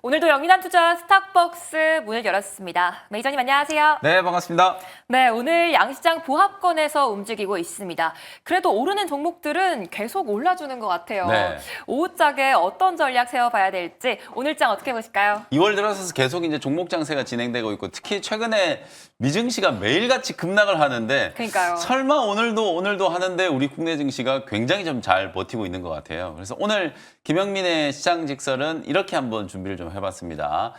오늘도 영리한투자 스탁벅스 문을 열었습니다. 매니저님 안녕하세요. 네, 반갑습니다. 네, 오늘 양시장 보합권에서 움직이고 있습니다. 그래도 오르는 종목들은 계속 올라주는 것 같아요. 네. 오후장에 어떤 전략 세워봐야 될지 오늘장 어떻게 보실까요? 2월 들어서 계속 이제 종목 장세가 진행되고 있고 특히 최근에 미증 시가 매일같이 급락을 하는데 그러니까요. 설마 오늘도 하는데 우리 국내 증시가 굉장히 좀 잘 버티고 있는 것 같아요. 그래서 오늘 김영민의 시장 직설은 이렇게 한번 준비를 좀 해봤습니다.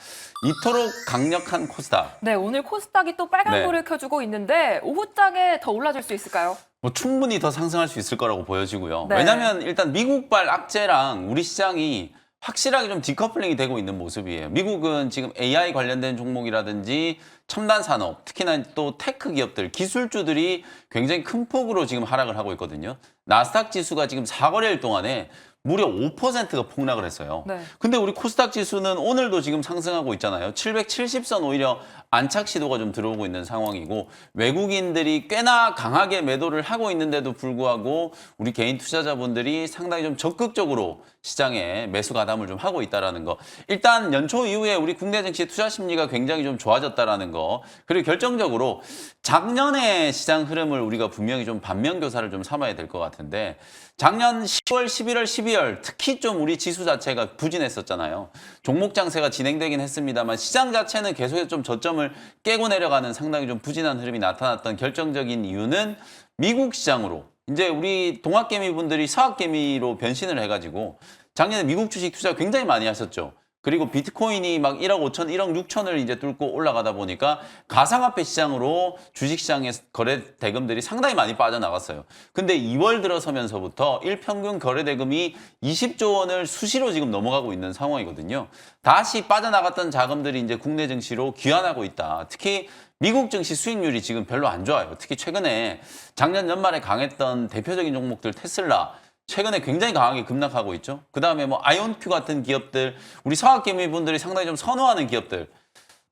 이토록 강력한 코스닥. 네, 오늘 코스닥이 또 빨간불을 켜주고 있는데 오후장에 더 올라줄 수 있을까요? 뭐 충분히 더 상승할 수 있을 거라고 보여지고요. 네. 왜냐하면 일단 미국발 악재랑 우리 시장이 확실하게 좀 디커플링이 되고 있는 모습이에요. 미국은 지금 AI 관련된 종목이라든지 첨단 산업, 특히나 또 테크 기업들, 기술주들이 굉장히 큰 폭으로 지금 하락을 하고 있거든요. 나스닥 지수가 지금 4거래일 동안에 무려 5%가 폭락을 했어요. 네. 근데 우리 코스닥 지수는 오늘도 지금 상승하고 있잖아요. 770선 오히려 안착 시도가 좀 들어오고 있는 상황이고 외국인들이 꽤나 강하게 매도를 하고 있는데도 불구하고 우리 개인 투자자분들이 상당히 좀 적극적으로 시장에 매수 가담을 좀 하고 있다라는 거. 일단 연초 이후에 우리 국내 증시 투자 심리가 굉장히 좀 좋아졌다라는 거. 그리고 결정적으로 작년의 시장 흐름을 우리가 분명히 좀 반면 교사를 좀 삼아야 될 것 같은데 작년 10월, 11월, 12월 특히 좀 우리 지수 자체가 부진했었잖아요. 종목 장세가 진행되긴 했습니다만 시장 자체는 계속해서 좀 저점을 깨고 내려가는 상당히 좀 부진한 흐름이 나타났던 결정적인 이유는 미국 시장으로 이제 우리 동학개미 분들이 서학개미로 변신을 해가지고 작년에 미국 주식 투자 굉장히 많이 하셨죠. 그리고 비트코인이 막 1억 5천, 1억 6천을 이제 뚫고 올라가다 보니까 가상화폐 시장으로 주식시장의 거래 대금들이 상당히 많이 빠져나갔어요. 근데 2월 들어서면서부터 일평균 거래 대금이 20조 원을 수시로 지금 넘어가고 있는 상황이거든요. 다시 빠져나갔던 자금들이 이제 국내 증시로 귀환하고 있다. 특히 미국 증시 수익률이 지금 별로 안 좋아요. 특히 최근에 작년 연말에 강했던 대표적인 종목들 테슬라, 최근에 굉장히 강하게 급락하고 있죠. 그다음에 뭐 아이온큐 같은 기업들, 우리 서학개미 분들이 상당히 좀 선호하는 기업들,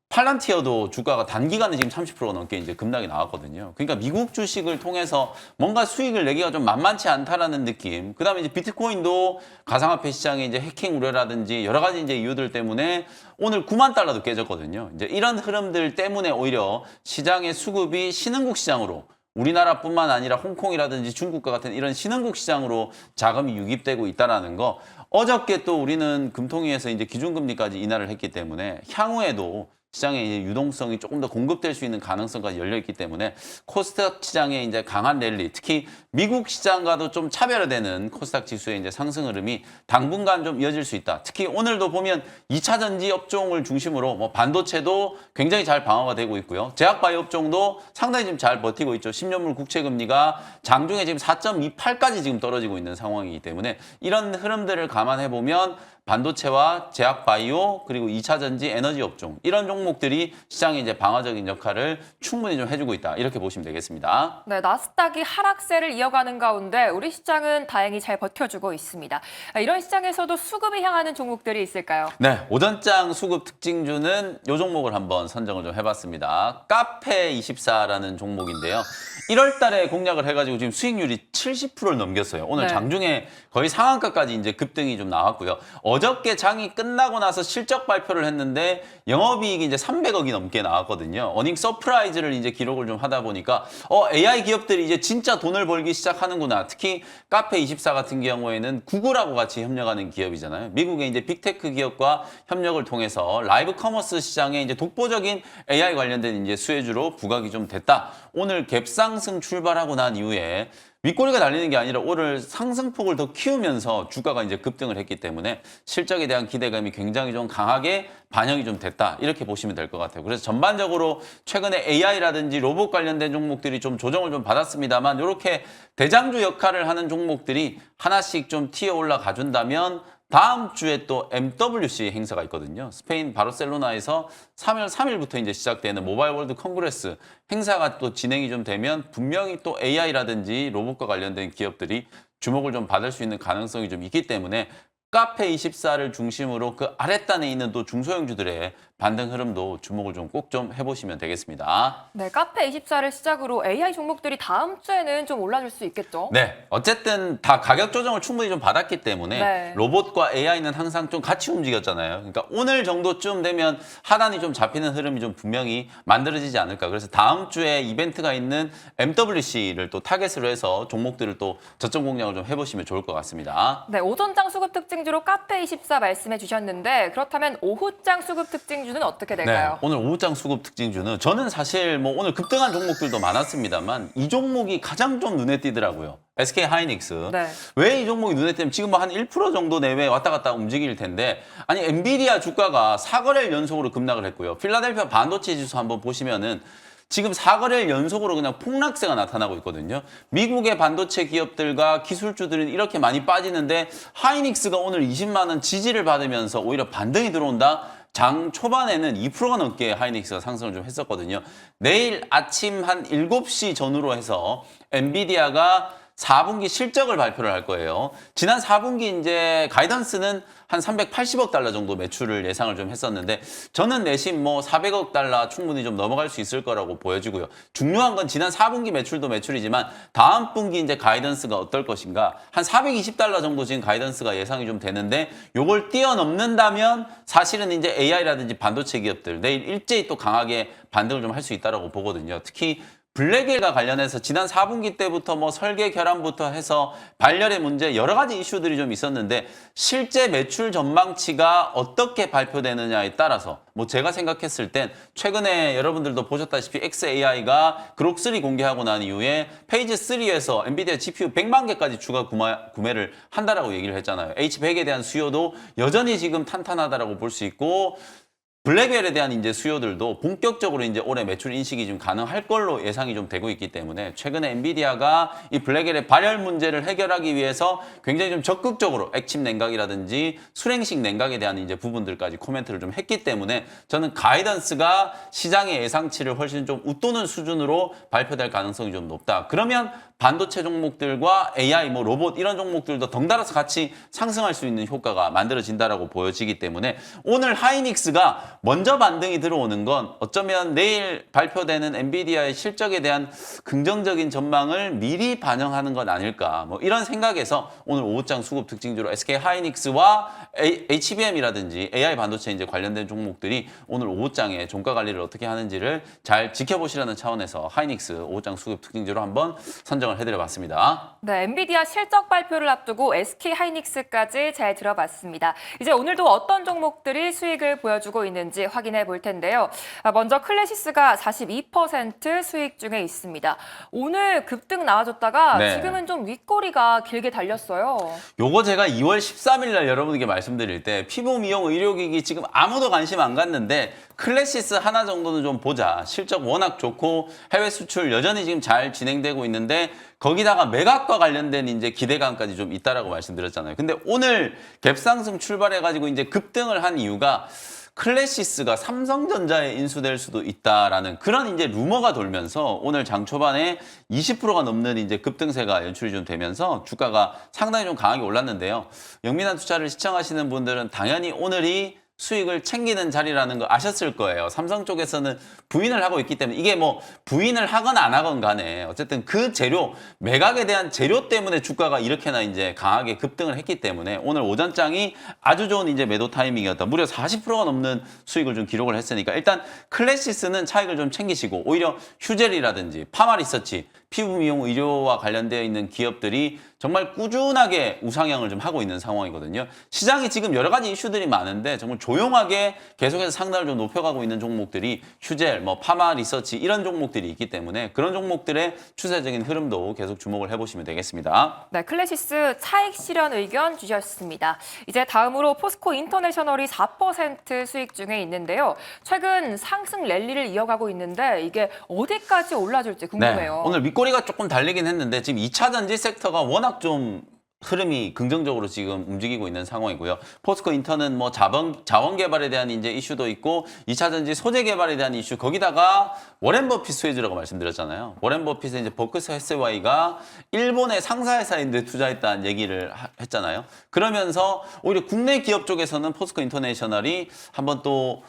팔란티어도 주가가 단기간에 지금 30%가 넘게 이제 급락이 나왔거든요. 그러니까 미국 주식을 통해서 뭔가 수익을 내기가 좀 만만치 않다라는 느낌. 그다음에 이제 비트코인도 가상화폐 시장에 이제 해킹 우려라든지 여러 가지 이제 이유들 때문에 오늘 9만 달러도 깨졌거든요. 이제 이런 흐름들 때문에 오히려 시장의 수급이 신흥국 시장으로 우리나라뿐만 아니라 홍콩이라든지 중국과 같은 이런 신흥국 시장으로 자금이 유입되고 있다라는 거. 어저께 또 우리는 금통위에서 이제 기준금리까지 인하를 했기 때문에 향후에도 시장의 이제 유동성이 조금 더 공급될 수 있는 가능성까지 열려 있기 때문에 코스닥 시장의 이제 강한 랠리, 특히 미국 시장과도 좀 차별화되는 코스닥 지수의 이제 상승 흐름이 당분간 좀 이어질 수 있다. 특히 오늘도 보면 2차 전지 업종을 중심으로 뭐 반도체도 굉장히 잘 방어가 되고 있고요. 제약바이오 업종도 상당히 지금 잘 버티고 있죠. 10년물 국채 금리가 장중에 지금 4.28까지 지금 떨어지고 있는 상황이기 때문에 이런 흐름들을 감안해 보면 반도체와 제약바이오 그리고 2차 전지 에너지 업종 이런 종목들이 시장의 이제 방어적인 역할을 충분히 좀 해주고 있다 이렇게 보시면 되겠습니다. 네, 나스닥이 하락세를 이어가는 가운데 우리 시장은 다행히 잘 버텨주고 있습니다. 이런 시장에서도 수급이 향하는 종목들이 있을까요? 네, 오전장 수급 특징주는 이 종목을 한번 선정을 좀 해봤습니다. 카페24라는 종목인데요. 1월 달에 공략을 해가지고 지금 수익률이 70%를 넘겼어요. 오늘 네. 장중에 거의 상한가까지 이제 급등이 좀 나왔고요. 어저께 장이 끝나고 나서 실적 발표를 했는데 영업이익이 이제 300억이 넘게 나왔거든요. 어닝 서프라이즈를 이제 기록을 좀 하다 보니까 AI 기업들이 이제 진짜 돈을 벌기 시작하는구나. 특히 카페24 같은 경우에는 구글하고 같이 협력하는 기업이잖아요. 미국의 이제 빅테크 기업과 협력을 통해서 라이브 커머스 시장에 이제 독보적인 AI 관련된 이제 수혜주로 부각이 좀 됐다. 오늘 갭상승 출발하고 난 이후에 윗꼬리가 달리는 게 아니라 오늘 상승폭을 더 키우면서 주가가 이제 급등을 했기 때문에 실적에 대한 기대감이 굉장히 좀 강하게 반영이 좀 됐다. 이렇게 보시면 될 것 같아요. 그래서 전반적으로 최근에 AI라든지 로봇 관련된 종목들이 좀 조정을 좀 받았습니다만 이렇게 대장주 역할을 하는 종목들이 하나씩 좀 튀어 올라가 준다면 다음 주에 또 MWC 행사가 있거든요. 스페인 바르셀로나에서 3월 3일부터 이제 시작되는 모바일 월드 컨그레스 행사가 또 진행이 좀 되면 분명히 또 AI라든지 로봇과 관련된 기업들이 주목을 좀 받을 수 있는 가능성이 좀 있기 때문에 카페24를 중심으로 그 아랫단에 있는 또 중소형주들의 반등 흐름도 주목을 좀 꼭 좀 해보시면 되겠습니다. 네, 카페24를 시작으로 AI 종목들이 다음 주에는 좀 올라줄 수 있겠죠? 네, 어쨌든 다 가격 조정을 충분히 좀 받았기 때문에 네. 로봇과 AI는 항상 좀 같이 움직였잖아요. 그러니까 오늘 정도쯤 되면 하단이 좀 잡히는 흐름이 좀 분명히 만들어지지 않을까. 그래서 다음 주에 이벤트가 있는 MWC를 또 타겟으로 해서 종목들을 또 저점 공략을 좀 해보시면 좋을 것 같습니다. 네, 오전장 수급 특징주로 카페24 말씀해 주셨는데 그렇다면 오후장 수급 특징주는 어떻게 될까요? 네, 오늘 오후장 수급 특징주는 저는 사실 뭐 오늘 급등한 종목들도 많았습니다만 이 종목이 가장 좀 눈에 띄더라고요. SK 하이닉스. 네. 왜 이 종목이 눈에 띄면 지금 뭐 한 1% 정도 내외 왔다 갔다 움직일 텐데 아니 엔비디아 주가가 4거래일 연속으로 급락을 했고요. 필라델피아 반도체 지수 한번 보시면은 지금 4거래일 연속으로 그냥 폭락세가 나타나고 있거든요. 미국의 반도체 기업들과 기술주들은 이렇게 많이 빠지는데 하이닉스가 오늘 20만 원 지지를 받으면서 오히려 반등이 들어온다. 장 초반에는 2%가 넘게 하이닉스가 상승을 좀 했었거든요. 내일 아침 한 7시 전후로 해서 엔비디아가 4분기 실적을 발표를 할 거예요. 지난 4분기 이제 가이던스는 한 380억 달러 정도 매출을 예상을 좀 했었는데 저는 내심 뭐 400억 달러 충분히 좀 넘어갈 수 있을 거라고 보여지고요. 중요한 건 지난 4분기 매출도 매출이지만 다음 분기 이제 가이던스가 어떨 것인가. 한 420달러 정도 지금 가이던스가 예상이 좀 되는데 요걸 뛰어넘는다면 사실은 이제 AI라든지 반도체 기업들 내일 일제히 또 강하게 반등을 좀 할 수 있다라고 보거든요. 특히 블랙일과 관련해서 지난 4분기 때부터 뭐 설계 결함부터 해서 발열의 문제 여러 가지 이슈들이 좀 있었는데 실제 매출 전망치가 어떻게 발표되느냐에 따라서 뭐 제가 생각했을 땐 최근에 여러분들도 보셨다시피 XAI가 그록3 공개하고 난 이후에 페이지 3에서 엔비디아 GPU 100만 개까지 추가 구매를 한다라고 얘기를 했잖아요. H100에 대한 수요도 여전히 지금 탄탄하다라고 볼 수 있고 블랙웰에 대한 이제 수요들도 본격적으로 이제 올해 매출 인식이 좀 가능할 걸로 예상이 좀 되고 있기 때문에 최근에 엔비디아가 이 블랙웰의 발열 문제를 해결하기 위해서 굉장히 좀 적극적으로 액침 냉각이라든지 수랭식 냉각에 대한 이제 부분들까지 코멘트를 좀 했기 때문에 저는 가이던스가 시장의 예상치를 훨씬 좀 웃도는 수준으로 발표될 가능성이 좀 높다. 그러면 반도체 종목들과 AI, 뭐 로봇 이런 종목들도 덩달아서 같이 상승할 수 있는 효과가 만들어진다라고 보여지기 때문에 오늘 하이닉스가 먼저 반등이 들어오는 건 어쩌면 내일 발표되는 엔비디아의 실적에 대한 긍정적인 전망을 미리 반영하는 건 아닐까. 뭐 이런 생각에서 오늘 오후장 수급 특징주로 SK 하이닉스와 HBM이라든지 AI 반도체 이제 관련된 종목들이 오늘 오후장에 종가 관리를 어떻게 하는지를 잘 지켜보시라는 차원에서 하이닉스 오후장 수급 특징주로 한번 선정을 해드려봤습니다. 네, 엔비디아 실적 발표를 앞두고 SK 하이닉스까지 잘 들어봤습니다. 이제 오늘도 어떤 종목들이 수익을 보여주고 있는지 확인해 볼 텐데요. 먼저 클래시스가 42% 수익 중에 있습니다. 오늘 급등 나와줬다가 네. 지금은 좀 윗꼬리가 길게 달렸어요. 요거 제가 2월 13일 날 여러분에게 말씀드릴 때 피부 미용 의료기기 지금 아무도 관심 안 갔는데 클래시스 하나 정도는 좀 보자. 실적 워낙 좋고 해외 수출 여전히 지금 잘 진행되고 있는데 거기다가 매각과 관련된 이제 기대감까지 좀 있다라고 말씀드렸잖아요. 근데 오늘 갭상승 출발해가지고 이제 급등을 한 이유가 클래시스가 삼성전자에 인수될 수도 있다라는 그런 이제 루머가 돌면서 오늘 장 초반에 20%가 넘는 이제 급등세가 연출이 좀 되면서 주가가 상당히 좀 강하게 올랐는데요. 영민한 투자를 시청하시는 분들은 당연히 오늘이 수익을 챙기는 자리라는 거 아셨을 거예요. 삼성 쪽에서는 부인을 하고 있기 때문에 이게 뭐 부인을 하건 안 하건 간에 어쨌든 그 재료, 매각에 대한 재료 때문에 주가가 이렇게나 이제 강하게 급등을 했기 때문에 오늘 오전장이 아주 좋은 이제 매도 타이밍이었다. 무려 40%가 넘는 수익을 좀 기록을 했으니까 일단 클래시스는 차익을 좀 챙기시고 오히려 휴젤이라든지 파마리서치, 피부 미용 의료와 관련되어 있는 기업들이 정말 꾸준하게 우상향을 좀 하고 있는 상황이거든요. 시장이 지금 여러 가지 이슈들이 많은데 정말 조용하게 계속해서 상단을 좀 높여가고 있는 종목들이 휴젤, 뭐 파마 리서치 이런 종목들이 있기 때문에 그런 종목들의 추세적인 흐름도 계속 주목을 해보시면 되겠습니다. 네, 클래시스 차익 실현 의견 주셨습니다. 이제 다음으로 포스코 인터내셔널이 4% 수익 중에 있는데요. 최근 상승 랠리를 이어가고 있는데 이게 어디까지 올라줄지 궁금해요. 네, 오늘 밑꼬리가 조금 달리긴 했는데 지금 2차 전지 섹터가 워낙 좀 흐름이 긍정적으로 지금 움직이고 있는 상황이고요. 포스코 인터는 뭐 자원 개발에 대한 이제 이슈도 있고 2차 전지 소재 개발에 대한 이슈 거기다가 워렌 버핏 수혜주라고 말씀드렸잖아요. 워렌 버핏의 이제 버크셔 해스웨이가 일본의 상사회사인데 투자했다는 얘기를 했잖아요. 그러면서 오히려 국내 기업 쪽에서는 포스코 인터내셔널이 한번 또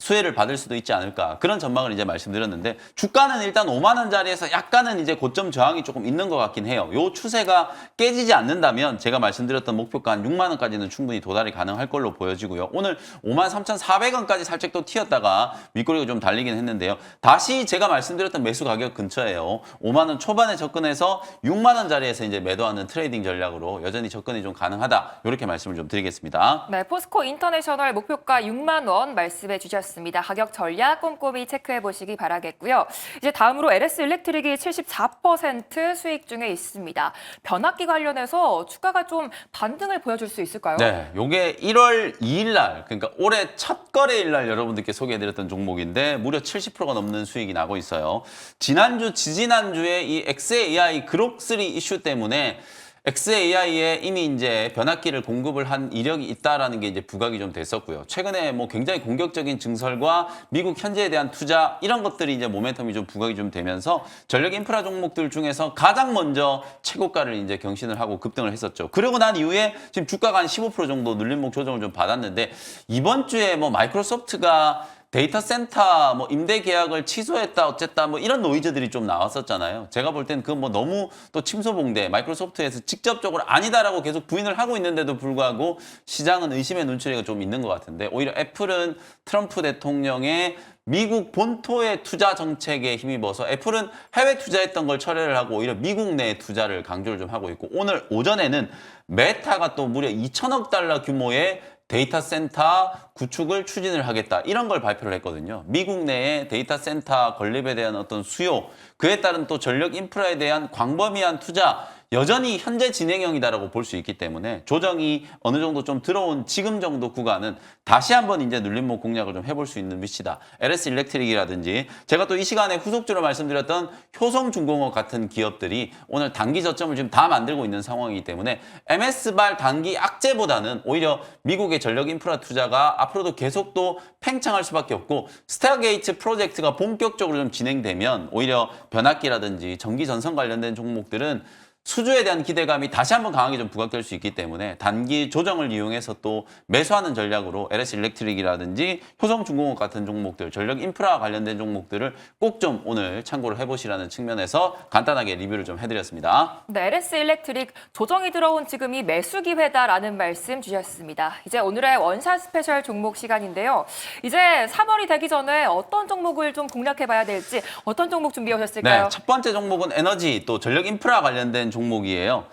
수혜를 받을 수도 있지 않을까 그런 전망을 이제 말씀드렸는데 주가는 일단 5만 원짜리에서 약간은 이제 고점 저항이 조금 있는 것 같긴 해요. 요 추세가 깨지지 않는다면 제가 말씀드렸던 목표가 한 6만 원까지는 충분히 도달이 가능할 걸로 보여지고요. 오늘 53,400원까지 살짝 또 튀었다가 윗꼬리가 좀 달리긴 했는데요. 다시 제가 말씀드렸던 매수 가격 근처에요. 5만 원 초반에 접근해서 6만 원짜리에서 이제 매도하는 트레이딩 전략으로 여전히 접근이 좀 가능하다. 이렇게 말씀을 좀 드리겠습니다. 네, 포스코 인터내셔널 목표가 6만 원 말씀해 주셨습니다. 가격 전략 꼼꼼히 체크해 보시기 바라겠고요. 이제 다음으로 LS 일렉트릭이 74% 수익 중에 있습니다. 변압기 관련해서 주가가 좀 반등을 보여줄 수 있을까요? 네, 요게 1월 2일 날, 그러니까 올해 첫 거래일 날 여러분들께 소개해드렸던 종목인데 무려 70%가 넘는 수익이 나고 있어요. 지난주, 지지난주에 이 xAI 그록3 이슈 때문에 xAI에 이미 이제 변압기를 공급을 한 이력이 있다라는 게 이제 부각이 좀 됐었고요. 최근에 뭐 굉장히 공격적인 증설과 미국 현재에 대한 투자 이런 것들이 이제 모멘텀이 좀 부각이 좀 되면서 전력 인프라 종목들 중에서 가장 먼저 최고가를 이제 경신을 하고 급등을 했었죠. 그러고 난 이후에 지금 주가가 한 15% 정도 눌림목 조정을 좀 받았는데 이번 주에 뭐 마이크로소프트가 데이터 센터 뭐 임대 계약을 취소했다 어쨌다 뭐 이런 노이즈들이 좀 나왔었잖아요. 제가 볼 땐 그건 뭐 너무 또 침소봉대 마이크로소프트에서 직접적으로 아니다라고 계속 부인을 하고 있는데도 불구하고 시장은 의심의 눈초리가 좀 있는 것 같은데 오히려 애플은 트럼프 대통령의 미국 본토의 투자 정책에 힘입어서 애플은 해외 투자했던 걸 철회를 하고 오히려 미국 내 투자를 강조를 좀 하고 있고 오늘 오전에는 메타가 또 무려 2천억 달러 규모의 데이터 센터 구축을 추진을 하겠다. 이런 걸 발표를 했거든요. 미국 내에 데이터 센터 건립에 대한 어떤 수요, 그에 따른 또 전력 인프라에 대한 광범위한 투자, 여전히 현재 진행형이다라고 볼 수 있기 때문에 조정이 어느 정도 좀 들어온 지금 정도 구간은 다시 한번 이제 눌림목 공략을 좀 해볼 수 있는 위치다. LS 일렉트릭이라든지 제가 또 이 시간에 후속주로 말씀드렸던 효성중공업 같은 기업들이 오늘 단기 저점을 지금 다 만들고 있는 상황이기 때문에 MS발 단기 악재보다는 오히려 미국의 전력 인프라 투자가 앞으로도 계속 또 팽창할 수밖에 없고 스타게이트 프로젝트가 본격적으로 좀 진행되면 오히려 변압기라든지 전기 전선 관련된 종목들은 수주에 대한 기대감이 다시 한번 강하게 좀 부각될 수 있기 때문에 단기 조정을 이용해서 또 매수하는 전략으로 LS 일렉트릭이라든지 효성중공업 같은 종목들, 전력 인프라 관련된 종목들을 꼭 좀 오늘 참고를 해보시라는 측면에서 간단하게 리뷰를 좀 해드렸습니다. 네, LS 일렉트릭 조정이 들어온 지금이 매수 기회다라는 말씀 주셨습니다. 이제 오늘의 원샷 스페셜 종목 시간인데요. 이제 3월이 되기 전에 어떤 종목을 좀 공략해봐야 될지 어떤 종목 준비해 오셨을까요? 네, 첫 번째 종목은 에너지 또 전력 인프라 관련된 종목이에요.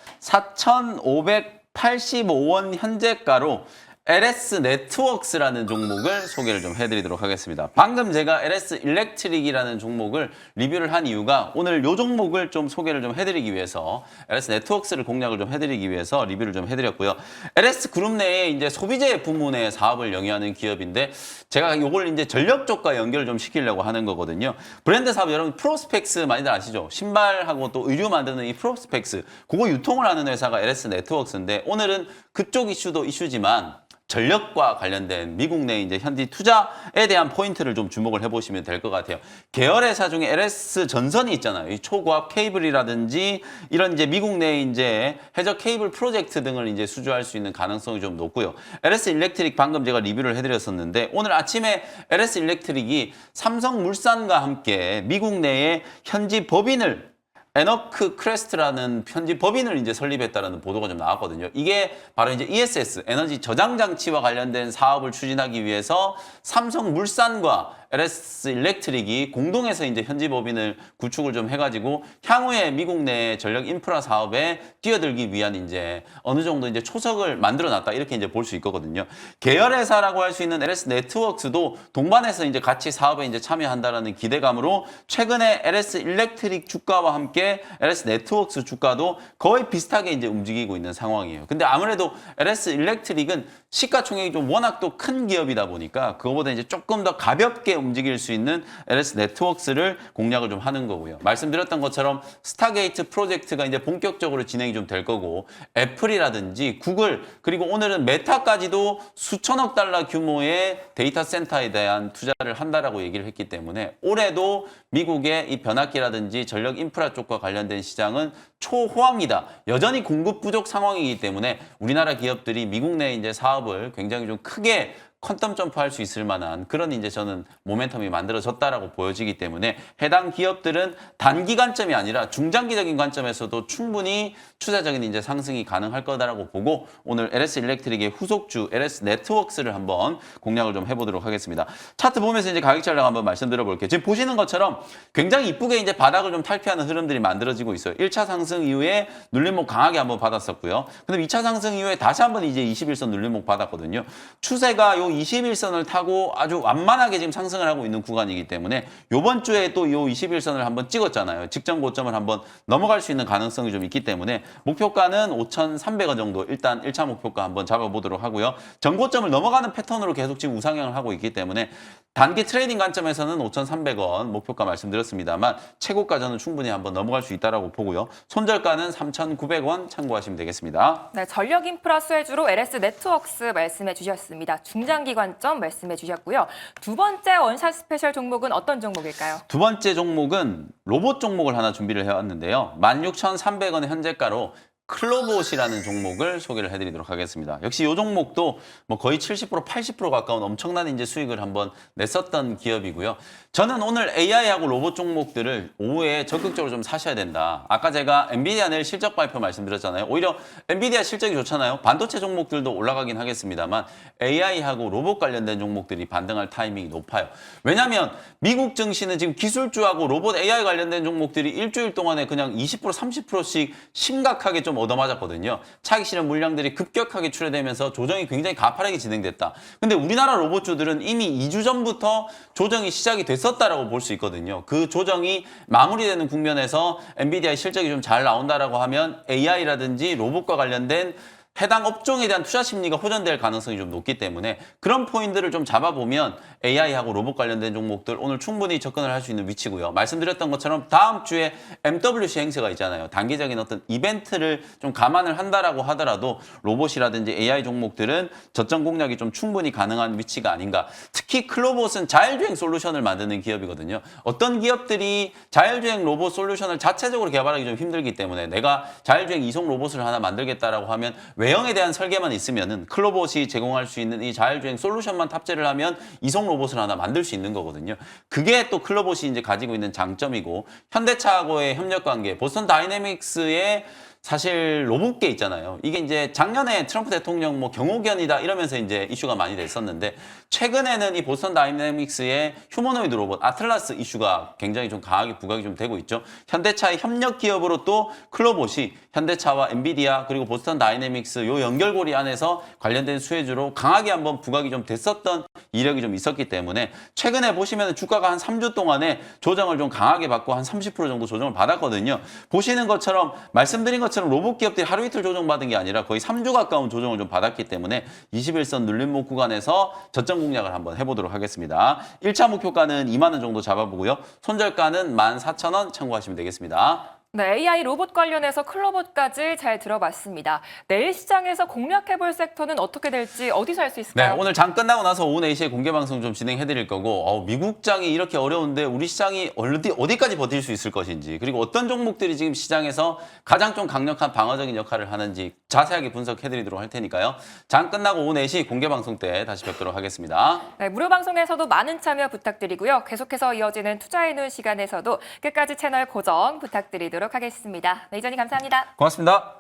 4,585원 현재가로 LS 네트워크스라는 종목을 소개를 좀 해드리도록 하겠습니다. 방금 제가 LS 일렉트릭이라는 종목을 리뷰를 한 이유가 오늘 이 종목을 좀 소개를 좀 해드리기 위해서 LS 네트워크스를 공략을 좀 해드리기 위해서 리뷰를 좀 해드렸고요. LS 그룹 내에 이제 소비재 부문의 사업을 영위하는 기업인데 제가 이걸 이제 전력 쪽과 연결을 좀 시키려고 하는 거거든요. 브랜드 사업 여러분 프로스펙스 많이들 아시죠? 신발하고 또 의류 만드는 이 프로스펙스 그거 유통을 하는 회사가 LS 네트워크스인데 오늘은 그쪽 이슈도 이슈지만 전력과 관련된 미국 내 이제 현지 투자에 대한 포인트를 좀 주목을 해보시면 될 것 같아요. 계열회사 중에 LS 전선이 있잖아요. 이 초고압 케이블이라든지 이런 이제 미국 내 이제 해저 케이블 프로젝트 등을 이제 수주할 수 있는 가능성이 좀 높고요. LS 일렉트릭 방금 제가 리뷰를 해드렸었는데 오늘 아침에 LS 일렉트릭이 삼성물산과 함께 미국 내에 현지 법인을 에너크 크레스트라는 현지 법인을 이제 설립했다는 보도가 좀 나왔거든요. 이게 바로 이제 ESS, 에너지 저장 장치와 관련된 사업을 추진하기 위해서 삼성물산과 LS 일렉트릭이 공동해서 이제 현지 법인을 구축을 좀 해가지고 향후에 미국 내 전력 인프라 사업에 뛰어들기 위한 이제 어느 정도 이제 초석을 만들어놨다 이렇게 이제 볼 수 있거든요. 계열회사라고 할 수 있는 LS 네트워크스도 동반해서 이제 같이 사업에 이제 참여한다라는 기대감으로 최근에 LS 일렉트릭 주가와 함께 LS 네트워크스 주가도 거의 비슷하게 이제 움직이고 있는 상황이에요. 근데 아무래도 LS 일렉트릭은 시가총액이 좀 워낙 또 큰 기업이다 보니까 그거보다 이제 조금 더 가볍게 움직일 수 있는 LS 네트워크스를 공략을 좀 하는 거고요. 말씀드렸던 것처럼 스타게이트 프로젝트가 이제 본격적으로 진행이 좀 될 거고 애플이라든지 구글 그리고 오늘은 메타까지도 수천억 달러 규모의 데이터 센터에 대한 투자를 한다라고 얘기를 했기 때문에 올해도 미국의 이 변압기라든지 전력 인프라 쪽과 관련된 시장은 초호황이다. 여전히 공급 부족 상황이기 때문에 우리나라 기업들이 미국 내 이제 사업을 굉장히 좀 크게 퀀텀 점프할 수 있을 만한 그런 이제 저는 모멘텀이 만들어졌다라고 보여지기 때문에 해당 기업들은 단기 관점이 아니라 중장기적인 관점에서도 충분히 추세적인 이제 상승이 가능할 거다라고 보고 오늘 LS 일렉트릭의 후속주 LS 네트워크스를 한번 공략을 좀 해보도록 하겠습니다. 차트 보면서 이제 가격 전략 한번 말씀드려 볼게요. 지금 보시는 것처럼 굉장히 이쁘게 이제 바닥을 좀 탈피하는 흐름들이 만들어지고 있어요. 1차 상승 이후에 눌림목 강하게 한번 받았었고요. 근데 2차 상승 이후에 다시 한번 이제 21선 눌림목 받았거든요. 추세가 요 21선을 타고 아주 완만하게 지금 상승을 하고 있는 구간이기 때문에 요번 주에 또 요 21선을 한번 찍었잖아요. 직전 고점을 한번 넘어갈 수 있는 가능성이 좀 있기 때문에 목표가는 5,300원 정도 일단 1차 목표가 한번 잡아보도록 하고요. 전고점을 넘어가는 패턴으로 계속 지금 우상향을 하고 있기 때문에 단기 트레이딩 관점에서는 5,300원 목표가 말씀드렸습니다만 최고가 저는 충분히 한번 넘어갈 수 있다라고 보고요. 손절가는 3,900원 참고하시면 되겠습니다. 네, 전력 인프라 수혜주로 LS 네트워크스 말씀해 주셨습니다. 중장기 관점 말씀해 주셨고요. 두 번째 원샷 스페셜 종목은 어떤 종목일까요? 두 번째 종목은 로봇 종목을 하나 준비를 해왔는데요. 16,300원의 현재가로 클로봇이라는 종목을 소개를 해드리도록 하겠습니다. 역시 이 종목도 뭐 거의 70% 80% 가까운 엄청난 이제 수익을 한번 냈었던 기업이고요. 저는 오늘 AI하고 로봇 종목들을 오후에 적극적으로 좀 사셔야 된다. 아까 제가 엔비디아 내일 실적 발표 말씀드렸잖아요. 오히려 엔비디아 실적이 좋잖아요. 반도체 종목들도 올라가긴 하겠습니다만 AI하고 로봇 관련된 종목들이 반등할 타이밍이 높아요. 왜냐하면 미국 증시는 지금 기술주하고 로봇 AI 관련된 종목들이 일주일 동안에 그냥 20% 30%씩 심각하게 좀 얻어맞았거든요. 차익 실현 물량들이 급격하게 출회되면서 조정이 굉장히 가파르게 진행됐다. 근데 우리나라 로봇주들은 이미 2주 전부터 조정이 시작이 됐었다라고 볼 수 있거든요. 그 조정이 마무리되는 국면에서 엔비디아의 실적이 좀 잘 나온다라고 하면 AI라든지 로봇과 관련된 해당 업종에 대한 투자 심리가 호전될 가능성이 좀 높기 때문에 그런 포인트를 좀 잡아보면 AI하고 로봇 관련된 종목들 오늘 충분히 접근을 할 수 있는 위치고요. 말씀드렸던 것처럼 다음 주에 MWC 행사가 있잖아요. 단기적인 어떤 이벤트를 좀 감안을 한다라고 하더라도 로봇이라든지 AI 종목들은 저점 공략이 좀 충분히 가능한 위치가 아닌가. 특히 클로봇은 자율주행 솔루션을 만드는 기업이거든요. 어떤 기업들이 자율주행 로봇 솔루션을 자체적으로 개발하기 좀 힘들기 때문에 내가 자율주행 이송 로봇을 하나 만들겠다라고 하면 외형에 대한 설계만 있으면은 클로봇이 제공할 수 있는 이 자율주행 솔루션만 탑재를 하면 이송 로봇을 하나 만들 수 있는 거거든요. 그게 또 클로봇이 이제 가지고 있는 장점이고 현대차하고의 협력 관계, 보스턴 다이내믹스의 사실 로봇계 있잖아요. 이게 이제 작년에 트럼프 대통령 뭐 경호견이다 이러면서 이제 이슈가 많이 됐었는데 최근에는 이 보스턴 다이내믹스의 휴머노이드 로봇 아틀라스 이슈가 굉장히 좀 강하게 부각이 좀 되고 있죠. 현대차의 협력 기업으로 또 클로봇이 현대차와 엔비디아 그리고 보스턴 다이내믹스 요 연결고리 안에서 관련된 수혜주로 강하게 한번 부각이 좀 됐었던 이력이 좀 있었기 때문에 최근에 보시면 주가가 한 3주 동안에 조정을 좀 강하게 받고 한 30% 정도 조정을 받았거든요. 보시는 것처럼 말씀드린 것처럼 로봇 기업들이 하루 이틀 조정받은 게 아니라 거의 3주 가까운 조정을 좀 받았기 때문에 21선 눌림목 구간에서 저점 공략을 한번 해보도록 하겠습니다. 1차 목표가는 2만 원 정도 잡아보고요. 손절가는 14,000원 참고하시면 되겠습니다. 네, AI 로봇 관련해서 클로봇까지 잘 들어봤습니다. 내일 시장에서 공략해볼 섹터는 어떻게 될지 어디서 알 수 네, 있을까요? 오늘 장 끝나고 나서 오후 4시에 공개 방송 좀 진행해 드릴 거고 미국장이 이렇게 어려운데 우리 시장이 어디까지 버틸 수 있을 것인지 그리고 어떤 종목들이 지금 시장에서 가장 좀 강력한 방어적인 역할을 하는지 자세하게 분석해 드리도록 할 테니까요. 장 끝나고 오후 4시 공개 방송 때 다시 뵙도록 하겠습니다. 네, 무료 방송에서도 많은 참여 부탁드리고요. 계속해서 이어지는 투자의 눈 시간에서도 끝까지 채널 고정 부탁드리도록 하겠습니다. 네, 이전이 감사합니다. 고맙습니다.